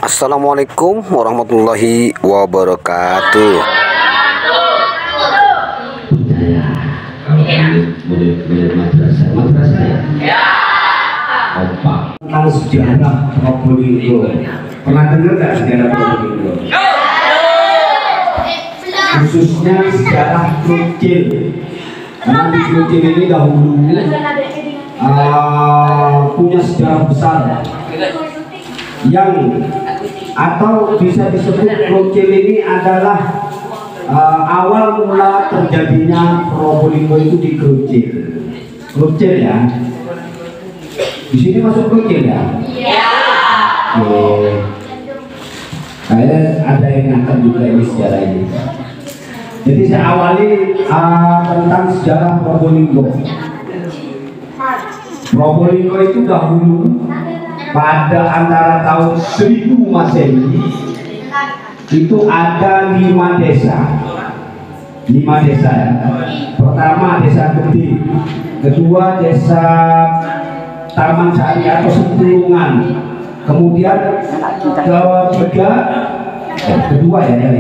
Assalamualaikum warahmatullahi wabarakatuh. Murid-murid madrasah ya. Kompak. Tentang sejarah Probolinggo. Pernah dengar nggak sejarah Probolinggo? Khususnya sejarah Krucil. Karena di Krucil ini dahulu punya sejarah besar yang atau bisa disebut Krucil ini adalah awal mula terjadinya Probolinggo itu di Krucil. Krucil ya. Di sini masuk Krucil ya? Iya. Saya ada yang ngangkat juga ini sejarah ini. Jadi saya awali tentang sejarah Probolinggo. Probolinggo itu dahulu pada antara tahun 1000 Masehi itu ada 5 desa. 5 desa ya. Pertama desa Gede, kedua desa Taman Sari atau Sempulungan, kemudian kedua ya,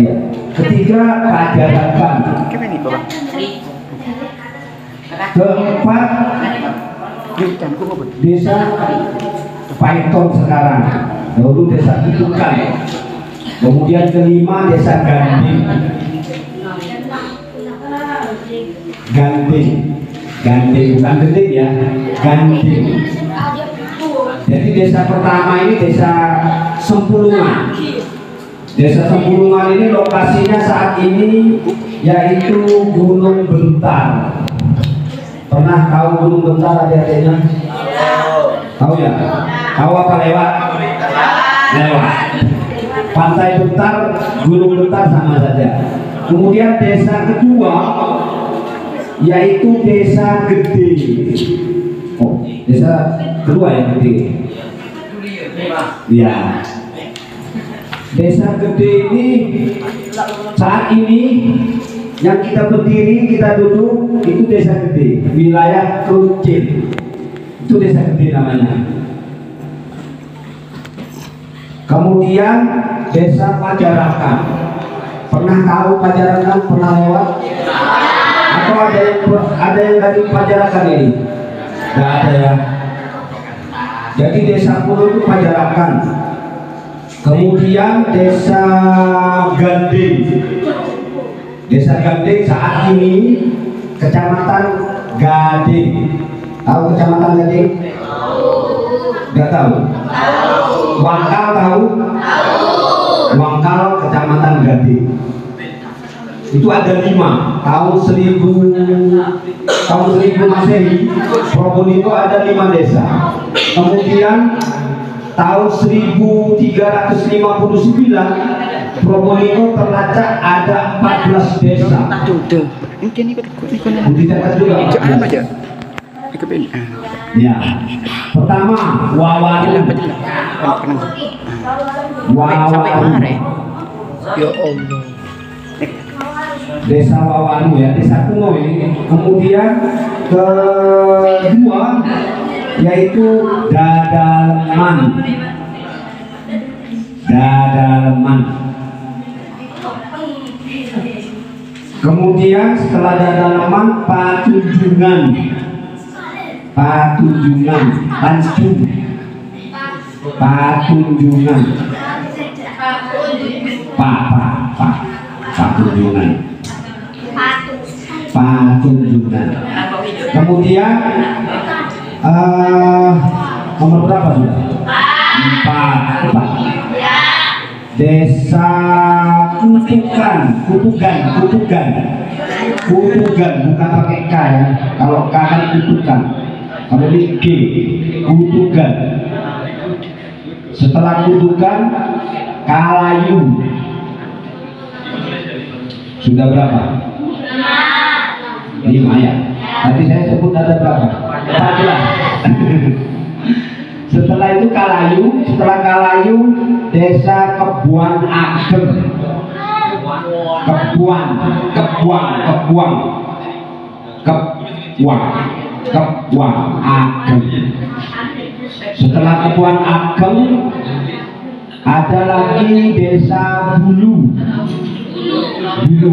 ketiga Pajarakan, keempat desa Paiton sekarang, lalu desa Kutukan, kemudian kelima desa Ganding. Ganding bukan Gending ya, Ganding. Jadi desa pertama ini desa Sempulungan. Desa Sempulungan ini lokasinya saat ini yaitu Gunung Bentar. Pernah tahu Gunung Bentar adik-adiknya? Tahu ya? Tahu apa lewat? Lewat. Pantai Bentar, Gunung Bentar sama saja. Kemudian desa kedua yaitu desa Gede. Oh, desa kedua yang Gede. Ya. Desa Gede ini saat ini yang kita berdiri, kita duduk itu desa Gede, wilayah Krucil. Itu desa Gede namanya. Kemudian desa Pajarakan. Pernah tahu Pajarakan? Pernah lewat? Atau ada yang dari Pajarakan ini? Tidak ada ya. Jadi desa Pulau itu Pajarakan. Kemudian desa Ganding. Desa Ganding saat ini kecamatan Gading. Tahu kecamatan Gading? Tidak tahu. Wangkal tahu? Wangkal kecamatan Gading. Itu ada 5 tahun 1000 Masehi. Probolinggo ada 5 desa. Kemudian tahun 1359 Probolinggo terlacak ada 14 desa. Ya. Pertama Wawaru. Ya Allah. Desa Wawaru ya, desa kuno ini. Kemudian kedua yaitu Dadaleman. Kemudian setelah Dadaleman Patunjungan. Patunjungan. Kemudian nomor berapa sudah? 4. Desa Kutukan, bukan pakai K ya. Kalau K kan Kutukan, kalau ini G, Kutukan. Setelah Kutukan, Kalayu. Sudah berapa? 5 ya. Tadi saya sebut ada berapa? 14. Setelah itu Kalayu, setelah Kalayu desa Kebuan Ageng. Kebuan Ageng. Setelah Kebuan Ageng Ada lagi desa Bulu. Bulu.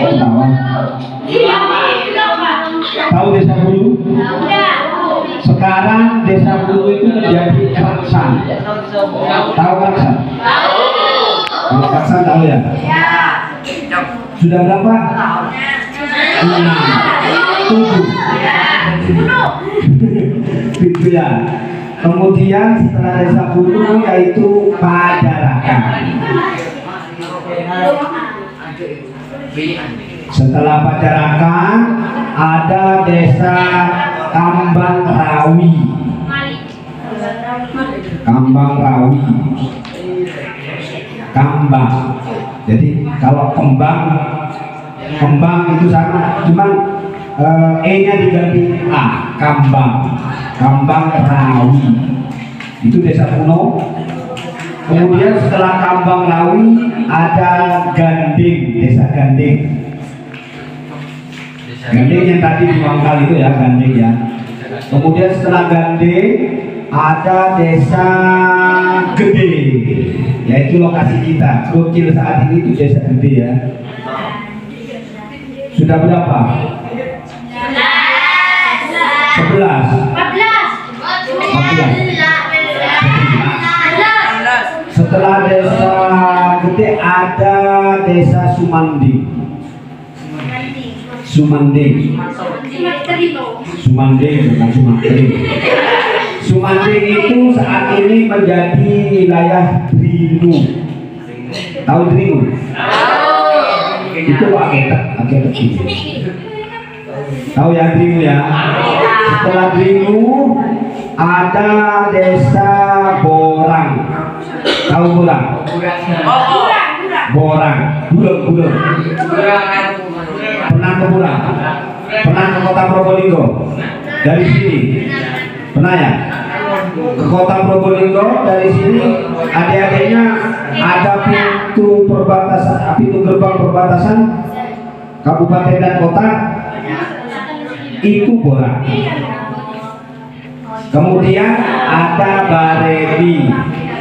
Oh, tahu desa Bulu? Sekarang desa Bulu itu menjadi Raksan. Tahu Raksan? Raksan tahu ya? Sudah berapa? 6, 7. Gitu ya. Kemudian setelah desa Bulu yaitu Pajarakan. Setelah Pajarakan ada desa Kambang Rawi. Kambang Rawi. Kambang. Jadi kalau kembang itu sama, cuman E-nya diganti A. Kambang. Kambang Rawi. Itu desa kuno. Kemudian setelah Kambang Rawi ada Ganding, desa Ganding. Ganding yang tadi di Mangkal itu ya, Ganding ya. Kemudian setelah Ganding ada desa Gede, yaitu lokasi kita. Krucil saat ini itu desa Gede ya. Sudah berapa? 11. 14. Setelah desa Gede ada desa Sumanding. Sumanding bukan Sumanding. Sumanding itu saat ini menjadi wilayah Dringu. Tahu Dringu? Itu aketek. Tahu ya Dringu ya? Setelah Dringu ada desa Borang. Tahu Borang? Borang. Gulung. Pernah ke Borang? Pernah ke kota Probolinggo? Dari sini? Pernah ya? Ke kota Probolinggo dari sini adik-adiknya ada pintu gerbang perbatasan kabupaten dan kota itu Borang. Kemudian ada Baremi,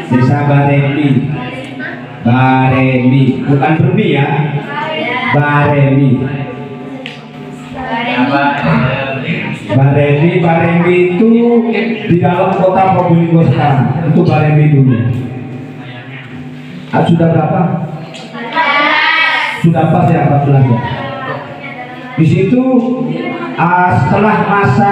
desa Baremi, bukan Bermi ya, Baremi. Baremi itu di dalam kota Probolinggo sekarang. Itu Baremi dulu. Sudah berapa? Sudah pas ya 14 ya. Di situ setelah masa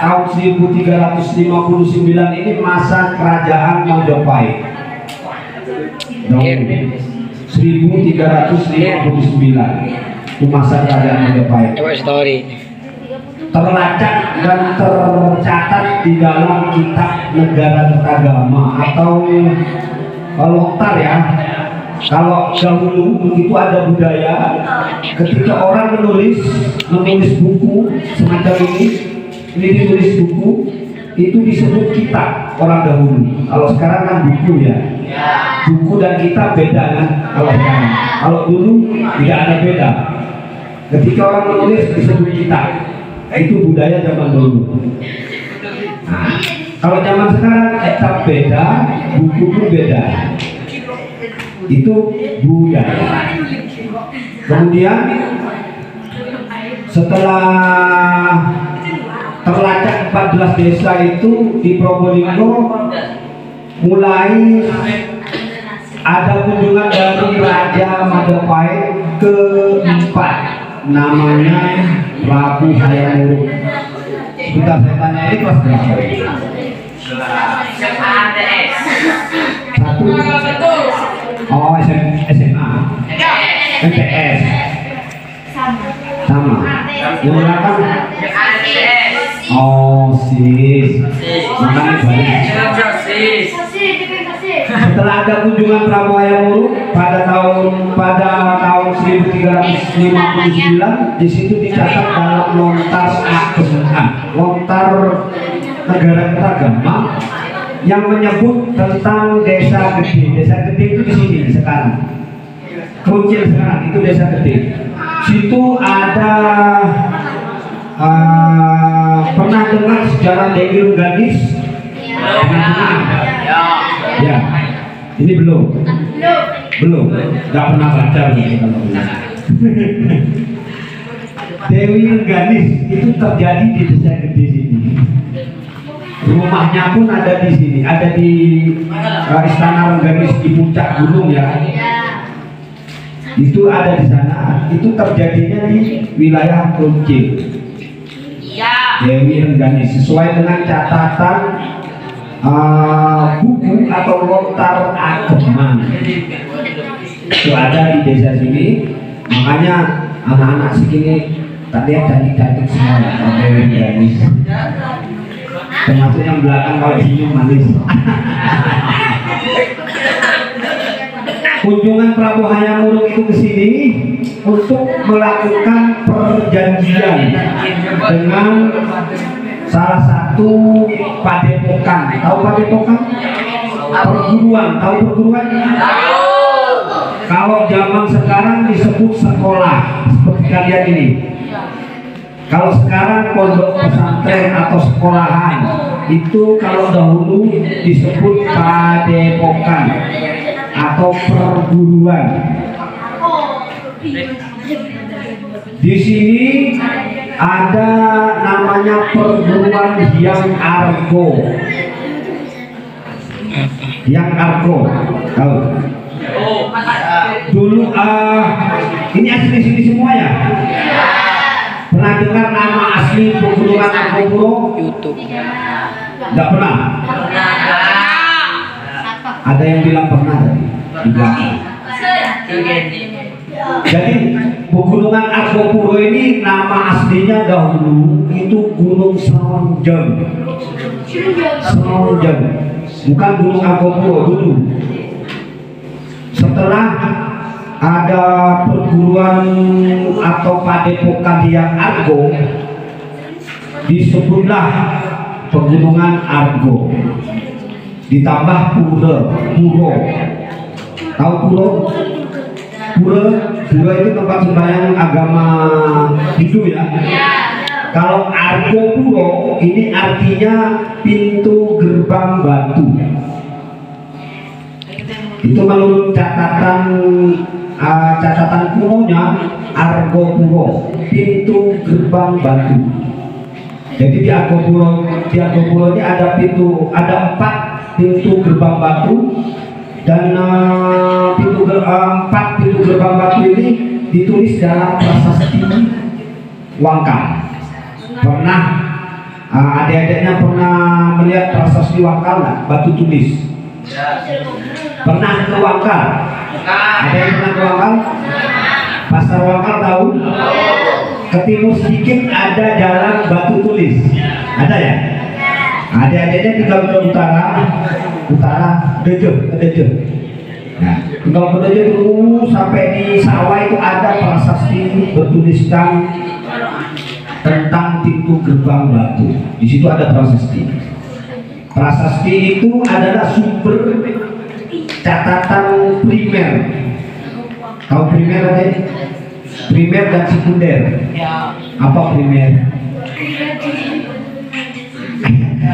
tahun 1359 ini masa kerajaan Majapahit. 1359 itu masa kerajaan Majapahit. Terlacak dan tercatat di dalam kitab Negara Kertagama atau Lontar ya. Kalau dahulu itu ada budaya ketika orang menulis buku semacam ini ditulis buku itu disebut kitab orang dahulu. Kalau sekarang kan buku ya, buku dan kitab beda kan kalau sekarang. Kalau dulu tidak ada beda. Ketika orang menulis disebut kitab, itu budaya zaman dulu. Nah, kalau zaman sekarang kitab beda, buku pun beda. Itu budaya. Kemudian setelah terlacak 14 desa itu di Probolinggo mulai ada kunjungan dari Raja Majapahit keempat, namanya Prabu Hayam Wuruk. Sebentar saya tanya, ini kelas berapa? Satu. Oh, SMA. MTS. Sama. Yang belakang? Oh, sis. Makanya banyak. Setelah ada kunjungan Prabu Hayam Wuruk pada tahun 1359, di situ dicatat dalam lontar ageman, lontar Negara Kertagama yang menyebut tentang desa Gede. Desa Gede itu di sini sekarang. Krucil sekarang itu desa Gede. Situ ada pernah dengar sejarah Dewi Rengganis? Ya, ini belum. Nggak pernah baca begini kalau belum. Dewi Rengganis itu terjadi di Desa Gede sini. Rumahnya pun ada di sini, ada di Istana Rengganis di puncak gunung ya. Itu ada di sana. Itu terjadinya di wilayah Kruncil. Dewi Rengganis sesuai dengan catatan buku atau lontar ageman itu ada di desa sini. Makanya anak-anak sini tak lihat cantik-cantik semua Dewi Rengganis, termasuk yang belakang kalau senyum manis. Kunjungan Prabu Hayamuruk itu ke sini untuk melakukan perjanjian dengan salah satu padepokan. Tahu padepokan? Perguruan. Tahu perguruan? Kalau zaman sekarang disebut sekolah seperti kalian ini. Kalau sekarang pondok pesantren atau sekolahan itu kalau dahulu disebut padepokan atau perguruan. Di sini ada namanya perguruan Hyang Argo. Hyang Argo, tahu? Dulu ini asli sini semua ya? Pernah dengar nama asli perguruan Argopuro? YouTube. Tidak pernah. Ada yang bilang pernah tadi di belakang. Jadi pegunungan Argopuro ini nama aslinya dahulu itu Gunung Seronjang. Seronjang, bukan Gunung Argopuro dulu. Setelah ada perguruan atau padepokan Hyang Argo, disebutlah pegunungan Argo. Ditambah pura. Tahu pura? Pura itu tempat sembahyang agama Hindu ya. Kalau Argo Puro ini artinya pintu gerbang batu. Itu menurut catatan kunonya Argo Puro, pintu gerbang batu. Jadi di Argo Puro ini ada 4 pintu gerbang batu, dan 4 pintu gerbang batu ini ditulis dalam prasasti Wangkal. Pernah adik-adiknya pernah melihat prasasti Wangkal nggak? Batu tulis. Pernah ke Wangkal? Ada yang pernah ke Wangkal? Pasar Wangkal tahu? Ke timur sedikit ada jalan batu tulis. Ada ya? Adik-adiknya tinggal ke utara Dejo. Nah, tinggal ke Dejo dulu sampai di sawah itu ada prasasti bertuliskan tentang pintu gerbang batu. Di situ ada prasasti. Prasasti itu adalah sumber catatan primer. Tahu primer ada? Primer dan sekunder. Apa primer?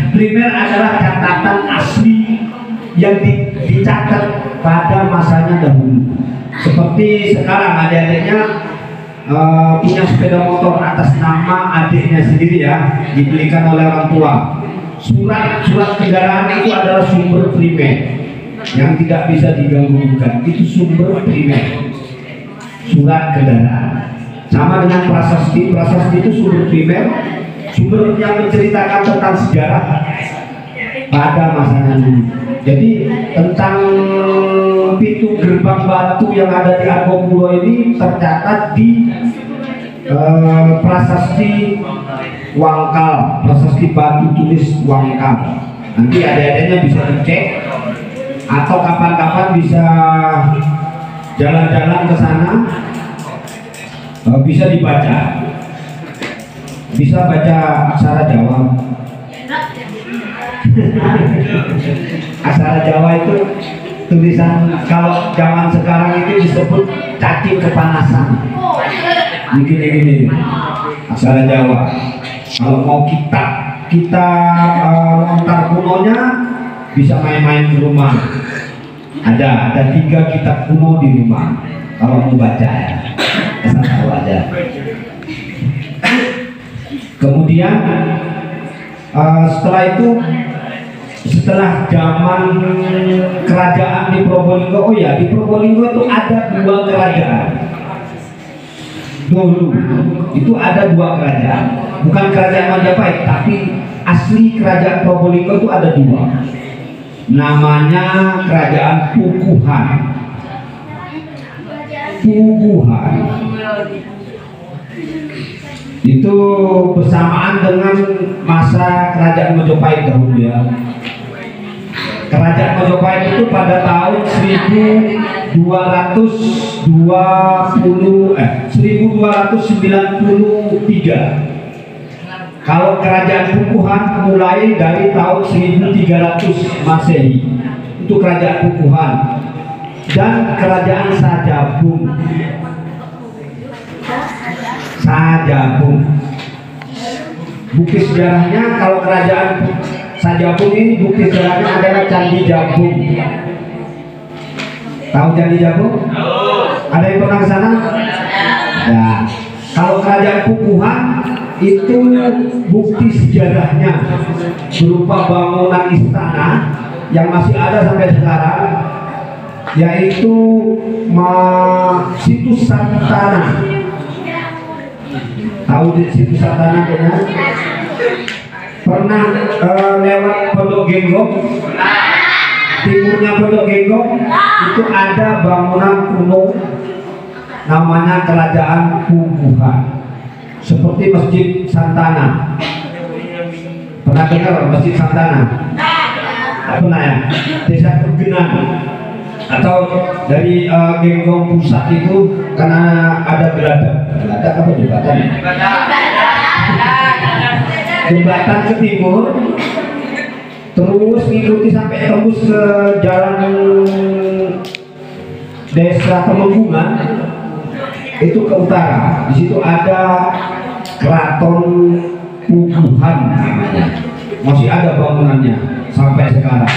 Primer adalah catatan asli yang dicatat pada masanya dahulu. Seperti sekarang adik-adiknya punya sepeda motor atas nama adiknya sendiri ya, dibelikan oleh orang tua. Surat kendaraan itu adalah sumber primer yang tidak bisa diganggu-gugat. Itu sumber primer, surat kendaraan. Sama dengan prasasti itu sumber primer, sumber yang menceritakan tentang sejarah pada masanya dulu. Jadi tentang pintu gerbang batu yang ada di Argopuro ini tercatat di prasasti Wangkal, prasasti batu tulis Wangkal. Nanti adik-adiknya bisa dicek atau kapan-kapan bisa jalan-jalan ke sana, bisa dibaca, bisa baca aksara Jawa. Aksara Jawa itu tulisan, kalau zaman sekarang itu disebut cacing kepanasan. Begini aksara Jawa. Kalau mau kitab kita lontar kunonya bisa main-main ke rumah. Ada 3 kitab kuno di rumah. Kalau mau baca ya, asal tahu aja. Kemudian setelah itu, setelah zaman kerajaan di Probolinggo, oh ya, di Probolinggo itu ada 2 kerajaan. Dulu itu ada 2 kerajaan, bukan kerajaan Majapahit, tapi asli kerajaan Probolinggo itu ada 2. Namanya kerajaan Puguhan. Puguhan itu bersamaan dengan masa kerajaan Majapahit dahulu ya. Kerajaan Majapahit itu pada tahun 1293. Kalau kerajaan Puguhan mulai dari tahun 1300 Masehi. Itu kerajaan Puguhan. Dan kerajaan Sajabung. Bukti sejarahnya, kalau kerajaan Sajabung ini bukti sejarahnya adalah Candi Jabung. Tahu Candi Jabung? Ada yang pernah ke sana? Ya. Kalau kerajaan Puguhan itu bukti sejarahnya berupa bangunan istana yang masih ada sampai sekarang, yaitu situs Santana. Tahu di situs Santana kayaknya? Pernah lewat Pondok Genggong? Timurnya Pondok Genggong itu ada bangunan kuno namanya Kerajaan Puguhan, seperti Masjid Santana. Pernah dengar Masjid Santana? Pernah ya? Desa Tergenang. Atau dari Genggong pusat itu, karena ada geladak apa jembatan? Jembatan ke timur, terus ngikuti sampai tembus ke jalan Desa Temenggungan, itu ke utara. Di situ ada Keraton Puguhan namanya. Masih ada bangunannya sampai sekarang.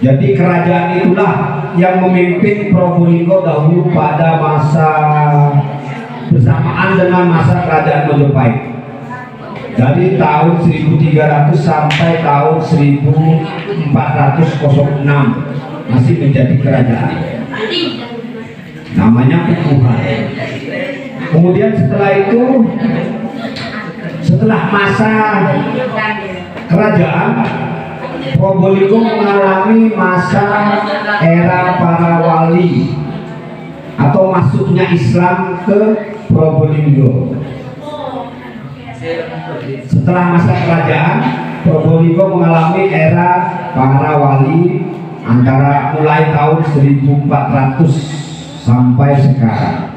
Jadi kerajaan itulah yang memimpin Probolinggo dahulu pada masa bersamaan dengan masa kerajaan Majapahit. Dari tahun 1300 sampai tahun 1406 masih menjadi kerajaan. Namanya Puguhan. Kemudian setelah itu, setelah masa kerajaan, Probolinggo mengalami masa era para wali atau masuknya Islam ke Probolinggo. Setelah masa kerajaan, Probolinggo mengalami era para wali antara mulai tahun 1400 sampai sekarang.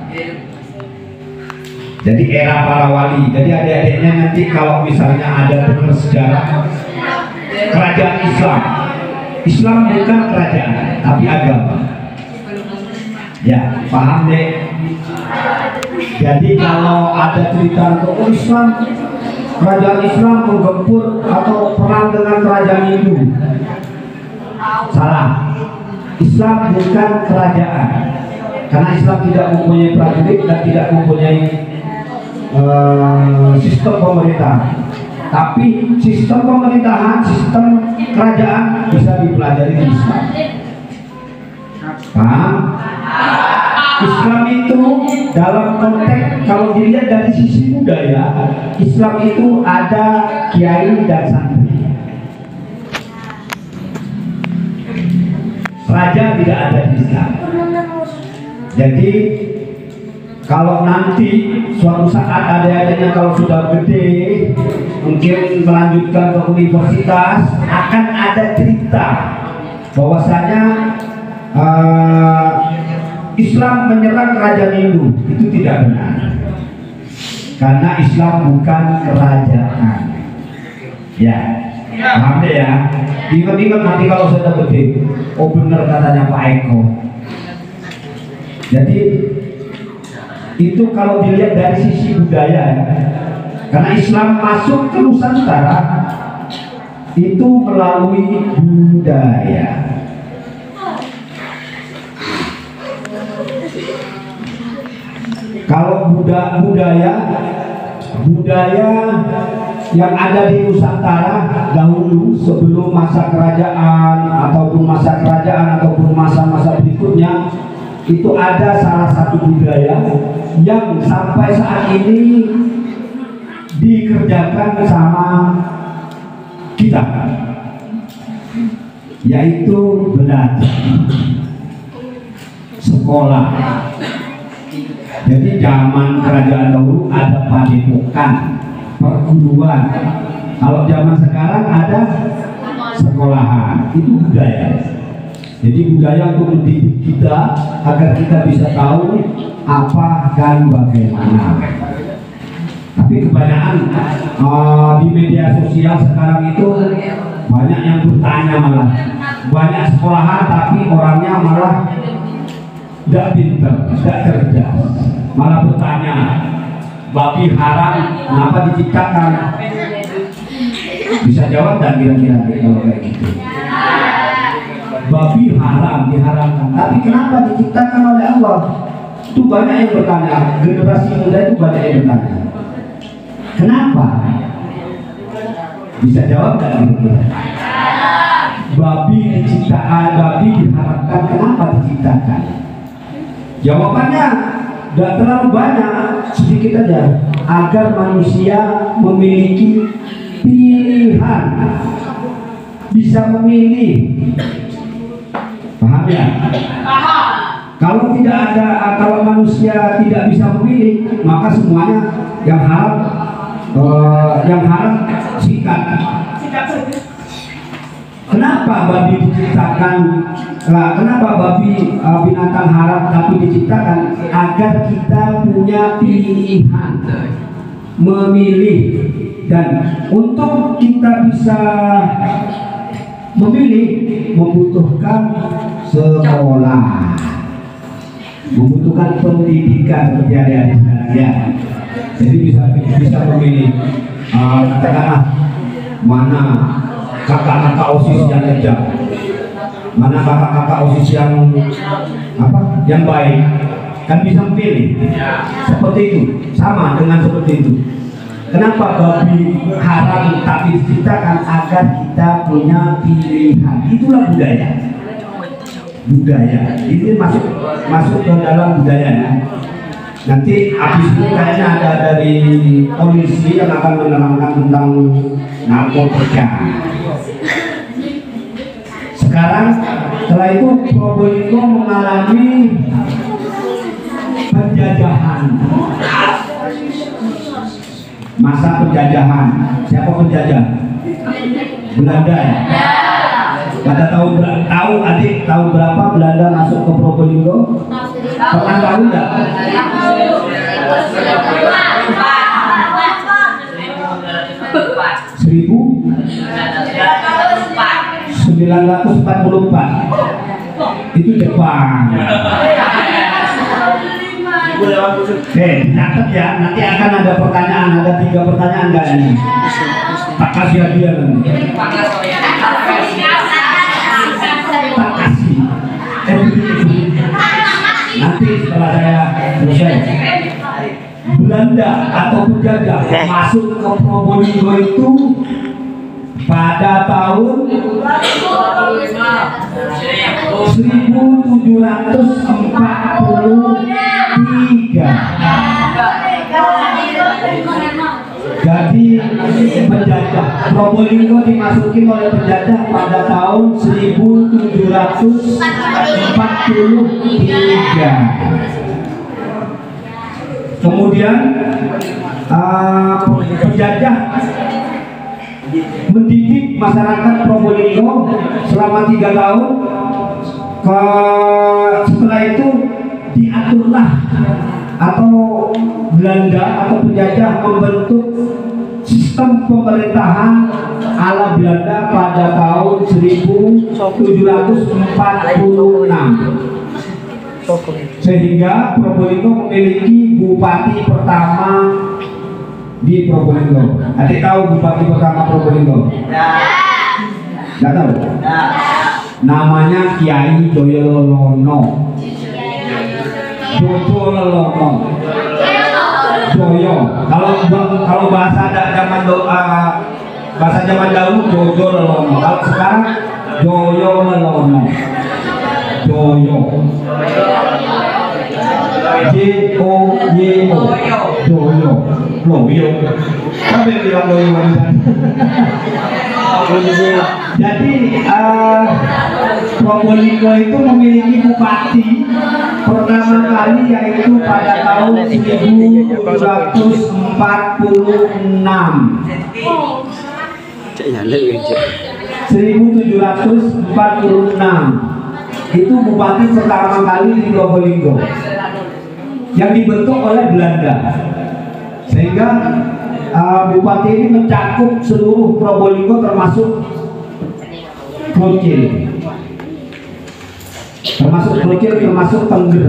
Jadi era para wali. Jadi adik-adiknya nanti kalau misalnya ada dengar sejarah kerajaan Islam, Islam bukan kerajaan tapi agama. Ya, paham deh. Jadi kalau ada cerita untuk Islam, kerajaan Islam menggempur atau perang dengan kerajaan Hindu, salah. Islam bukan kerajaan, karena Islam tidak mempunyai prajurit dan tidak mempunyai sistem pemerintah. Tapi sistem pemerintahan, sistem kerajaan bisa dipelajari di Islam. Paham? Islam itu dalam konteks, kalau dilihat dari sisi budaya, Islam itu ada kiai dan santri. Raja tidak ada di Islam. Jadi kalau nanti suatu saat adik-adiknya kalau sudah gede, mungkin melanjutkan ke universitas, akan ada cerita bahwasanya Islam menyerang kerajaan Hindu. Itu tidak benar, karena Islam bukan kerajaan. Ya, paham deh ya. Ingat-ingat nanti kalau sudah gede, oh benar katanya Pak Eko. Jadi itu kalau dilihat dari sisi budaya, Karena Islam masuk ke Nusantara itu melalui budaya. Kalau budaya yang ada di Nusantara dahulu sebelum masa kerajaan ataupun masa-masa berikutnya, itu ada salah satu budaya yang sampai saat ini dikerjakan sama kita, yaitu belajar, sekolah. Jadi zaman kerajaan dahulu ada padepokan, perguruan. Kalau zaman sekarang ada sekolahan. Itu budaya. Jadi budaya untuk mendidik kita agar kita bisa tahu apa dan bagaimana. Tapi kebanyakan di media sosial sekarang itu banyak yang bertanya, malah banyak sekolahan tapi orangnya malah tidak pintar, tidak cerdas, malah bertanya, babi haram kenapa diciptakan? Bisa jawab dan kira-kira kalau kayak gitu? Babi haram, diharamkan, tapi kenapa diciptakan oleh Allah? Itu banyak yang bertanya, generasi muda itu banyak yang bertanya, kenapa? Bisa jawab dan kira-kira? Babi diciptakan, babi diharamkan, kenapa diciptakan? Jawabannya tidak terlalu banyak, sedikit aja, agar manusia memiliki pilihan, bisa memilih. Paham ya? Kalau tidak ada, kalau manusia tidak bisa memilih, maka semuanya yang haram sikat. Kenapa babi diciptakan? Kenapa babi binatang haram tapi diciptakan? Agar kita punya pilihan, memilih, dan untuk kita bisa memilih membutuhkan sekolah, membutuhkan pendidikan seperti ada sekarang ya. Jadi bisa memilih katakanlah mana kakak-kakak OSIS yang kejam, mana kakak-kakak OSIS yang baik, kan bisa pilih. Seperti itu, sama dengan seperti itu. Kenapa babi haram tapi diciptakan? Agar kita punya pilihan. Itulah budaya. Ini masuk ke dalam budayanya. Nanti habis ini kayaknya ada dari polisi yang akan menerangkan tentang narkotika. Sekarang setelah itu Probolinggo mengalami penjajahan, masa penjajahan. Siapa penjajah? Belanda ya? Pada tahu adik tahun berapa Belanda masuk ke Probolinggo? Pernah tahu nggak? 1944. Itu Jepang. Catat ya, nanti akan ada pertanyaan, ada 3 pertanyaan nggak ini? Tak kasih hadiah nanti. Tak kasih. Nanti setelah saya selesai. Belanda atau penjajah masuk ke Probolinggo itu pada tahun 1743. Jadi penjajah Probolinggo dimasuki oleh penjajah pada tahun 1743. Kemudian penjajah mendidik masyarakat Probolinggo selama 3 tahun. Setelah itu diaturlah atau Belanda atau penjajah membentuk sistem pemerintahan ala Belanda pada tahun 1746. Sehingga Probolinggo memiliki bupati pertama di Probolinggo. Adik tahu bupati pertama Probolinggo? Nggak tahu? Namanya Kiai Joyolono. Joyolono. Joyo. Kalau bahasa zaman bahasa zaman dahulu Joyolono. Kalau sekarang Joyolono. Joyo. J-O-Y-O. Joyo. Loyo. Sampai bilang loyo warisan. Jadi Probolinggo itu memiliki bupati pertama kali yaitu pada tahun 1746. Itu bupati pertama kali di Probolinggo yang dibentuk oleh Belanda, sehingga bupati ini mencakup seluruh Probolinggo termasuk Krucil, termasuk Tengger.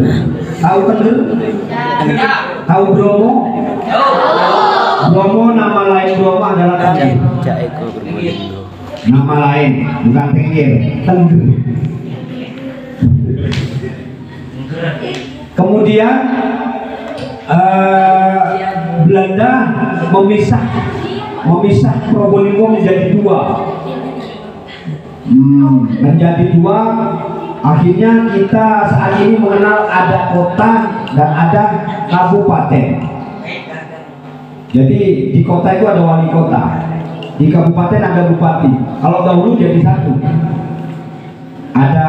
Tahu Tengger? Tahu Bromo? Bromo nama lain Bromo adalah Tengger. Nama lain bukan Tengger, Tengger. Kemudian Belanda memisah Probolinggo menjadi dua. Akhirnya kita saat ini mengenal ada kota dan ada kabupaten. Jadi di kota itu ada wali kota, di kabupaten ada bupati. Kalau dahulu jadi satu, ada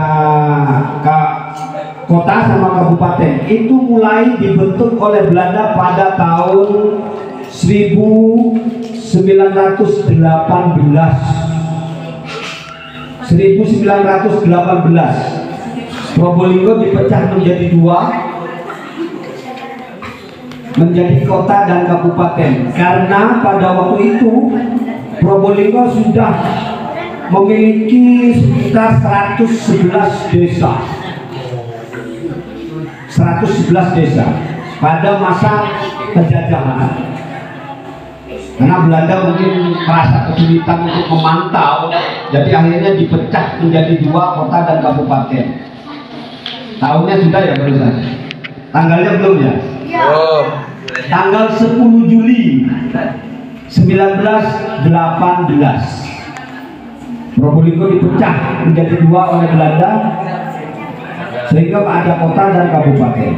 kota sama kabupaten. Itu mulai dibentuk oleh Belanda pada tahun 1918. Probolinggo dipecah menjadi dua, menjadi kota dan kabupaten, karena pada waktu itu Probolinggo sudah memiliki sekitar 111 desa. 111 desa pada masa penjajahan. Karena Belanda mungkin merasa kesulitan untuk memantau, jadi akhirnya dipecah menjadi dua, kota dan kabupaten. Tahunnya sudah ya barusan? Tanggalnya belum ya? Tanggal 10 Juli 1918 Probolinggo dipecah menjadi dua oleh Belanda, sehingga ada kota dan kabupaten.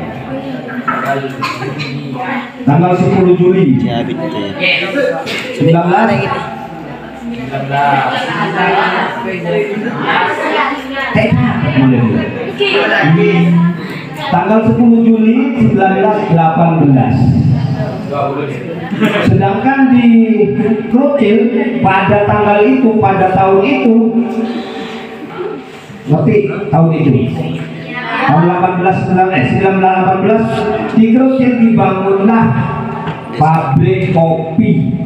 Tanggal 10 Juli 1918 tanggal 10 Juli 1918. Sedangkan di Krucil pada tanggal itu, pada tahun itu, ngerti tahun itu, tahun 1918 di Krucil dibangunlah pabrik kopi.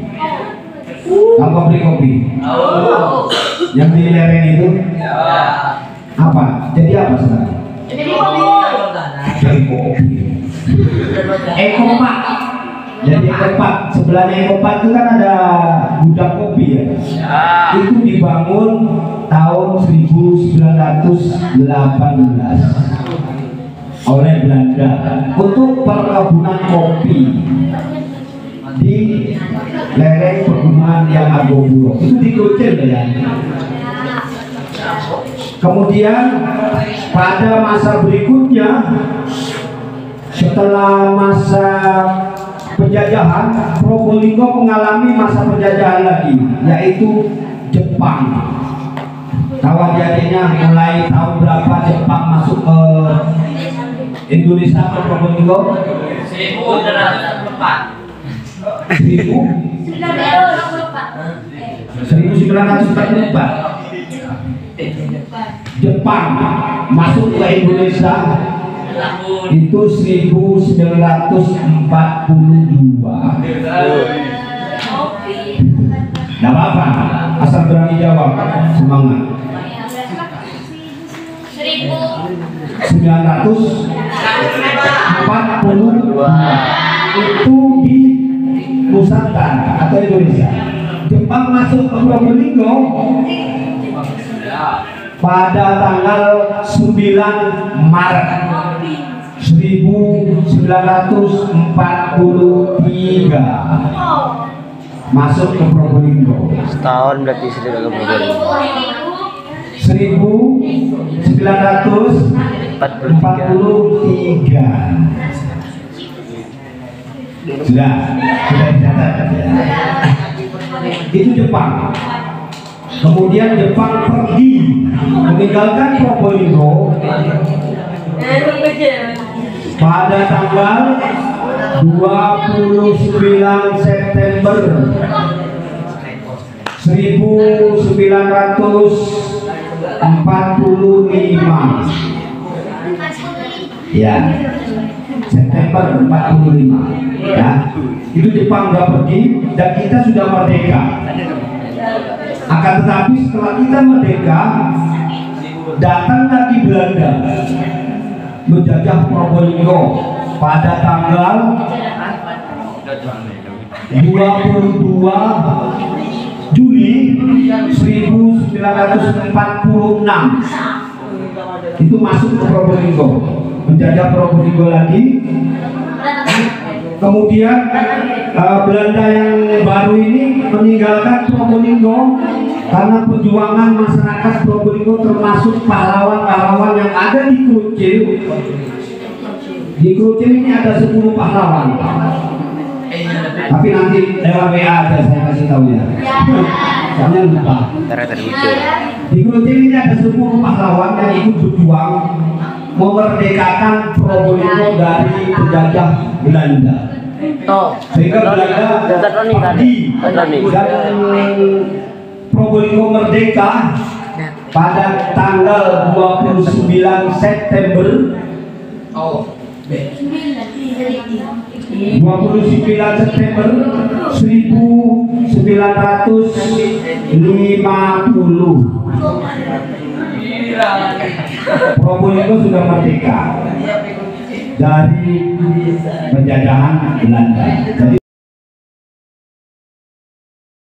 Tahu pabrik kopi? Yang di lereng itu apa? Jadi apa sekarang? Jadi kopi. Ekopak. Jadi Ekopak, sebelahnya Ekopak itu kan ada gudang kopi ya. Itu dibangun tahun 1918 oleh Belanda untuk perkebunan kopi di lereng pegunungan yang Argopuro. Itu di Krucil ya. Kemudian pada masa berikutnya, setelah masa penjajahan, Probolinggo mengalami masa penjajahan lagi, yaitu Jepang. Tahu adik-adiknya mulai tahun berapa Jepang masuk ke Indonesia ke Probolinggo? 1944. Jepang masuk ke Indonesia itu 1942. Tidak apa-apa, asal berani jawab, semangat. 1942 itu di Nusa Nusantara atau Indonesia. Jepang masuk ke Probolinggo pada tanggal 9 Maret 1943 masuk ke Probolinggo. Setahun berarti sudah ke Probolinggo. 1943. Sudah dicatat ya. Itu Jepang. Kemudian Jepang pergi meninggalkan Probolinggo pada tanggal 29 September 1945. Ya, September 45. Ya, itu Jepang udah pergi dan kita sudah merdeka. Akan tetapi setelah kita merdeka, datang lagi Belanda menjajah Probolinggo pada tanggal 22 Juli 1946. Itu masuk ke Probolinggo, menjajah Probolinggo lagi. Kemudian Belanda yang baru ini meninggalkan Probolinggo karena perjuangan masyarakat Probolinggo, termasuk pahlawan-pahlawan yang ada di Krucil. Di Krucil ini ada 10 pahlawan. Tapi nanti lewat WA aja saya kasih tahu ya. Jangan lupa. Di Krucil ini ada 10 pahlawan yang ikut berjuang memerdekakan Probolinggo dari penjajah Belanda. Sehingga Belanda pergi dan Probolinggo merdeka pada tanggal 29 September 1950. Probolinggo sudah merdeka dari penjajahan Belanda. Jadi